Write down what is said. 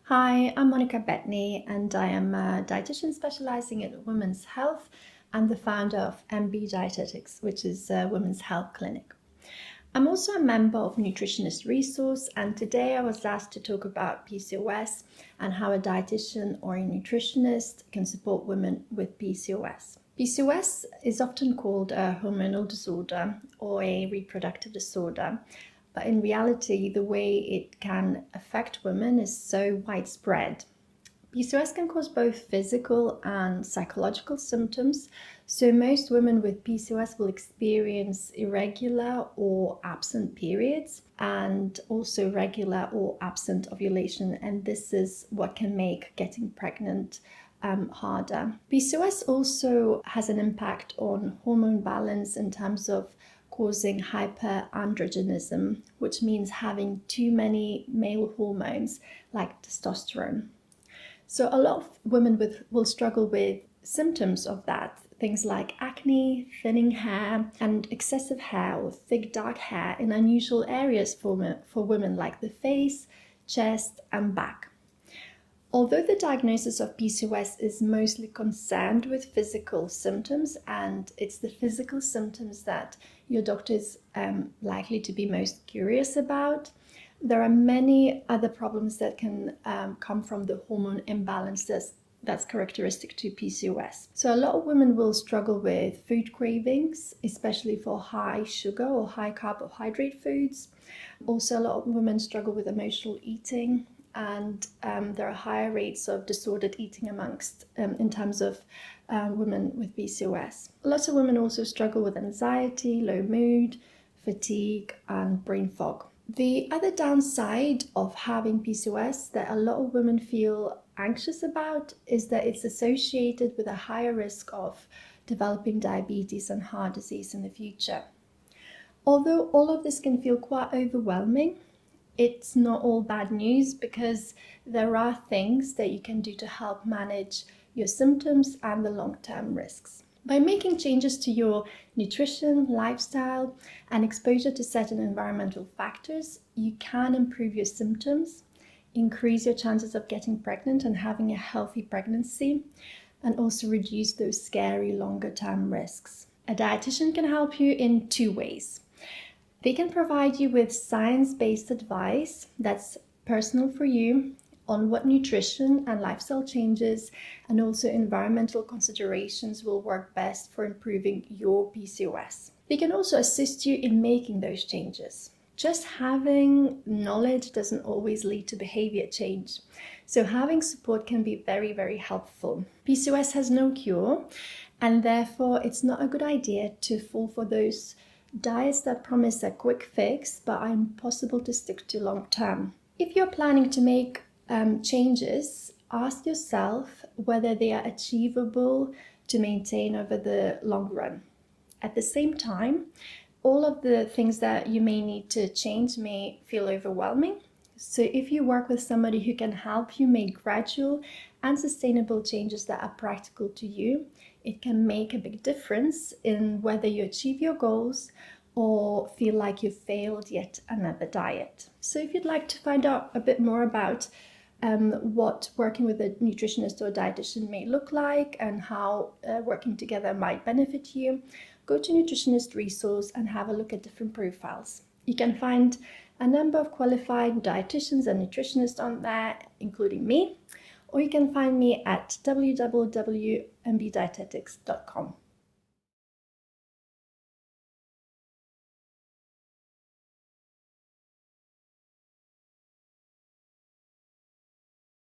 Hi, I'm Monika Bettney and I am a dietitian specializing in women's health and the founder of MB Dietetics, which is a women's health clinic. I'm also a member of Nutritionist Resource, and today I was asked to talk about PCOS and how a dietitian or a nutritionist can support women with PCOS. PCOS is often called a hormonal disorder or a reproductive disorder. But in reality, the way it can affect women is so widespread. PCOS can cause both physical and psychological symptoms. So most women with PCOS will experience irregular or absent periods and also regular or absent ovulation. And this is what can make getting pregnant harder. PCOS also has an impact on hormone balance in terms of causing hyperandrogenism, which means having too many male hormones like testosterone. So a lot of women will struggle with symptoms of that, things like acne, thinning hair, and excessive hair or thick dark hair in unusual areas for women like the face, chest, and back. Although the diagnosis of PCOS is mostly concerned with physical symptoms, and it's the physical symptoms that your doctor is likely to be most curious about, there are many other problems that can come from the hormone imbalance that's characteristic to PCOS. So a lot of women will struggle with food cravings, especially for high sugar or high carbohydrate foods. Also, a lot of women struggle with emotional eating, and there are higher rates of disordered eating amongst in terms of women with PCOS. Lots of women also struggle with anxiety, low mood, fatigue, and brain fog. The other downside of having PCOS that a lot of women feel anxious about is that it's associated with a higher risk of developing diabetes and heart disease in the future. Although all of this can feel quite overwhelming, it's not all bad news, because there are things that you can do to help manage your symptoms and the long-term risks. By making changes to your nutrition, lifestyle, and exposure to certain environmental factors, you can improve your symptoms, increase your chances of getting pregnant and having a healthy pregnancy, and also reduce those scary longer-term risks. A dietitian can help you in two ways. They can provide you with science-based advice that's personal for you on what nutrition and lifestyle changes and also environmental considerations will work best for improving your PCOS. They can also assist you in making those changes. Just having knowledge doesn't always lead to behavior change, so having support can be very, very helpful. PCOS has no cure, and therefore it's not a good idea to fall for those diets that promise a quick fix but are impossible to stick to long term. If you're planning to make changes, ask yourself whether they are achievable to maintain over the long run. At the same time, all of the things that you may need to change may feel overwhelming. So if you work with somebody who can help you make gradual and sustainable changes that are practical to you, it can make a big difference in whether you achieve your goals or feel like you've failed yet another diet. So if you'd like to find out a bit more about what working with a nutritionist or dietitian may look like and how working together might benefit you, go to Nutritionist Resource and have a look at different profiles. You can find a number of qualified dietitians and nutritionists on there, including me, or you can find me at www.mbdietetics.com.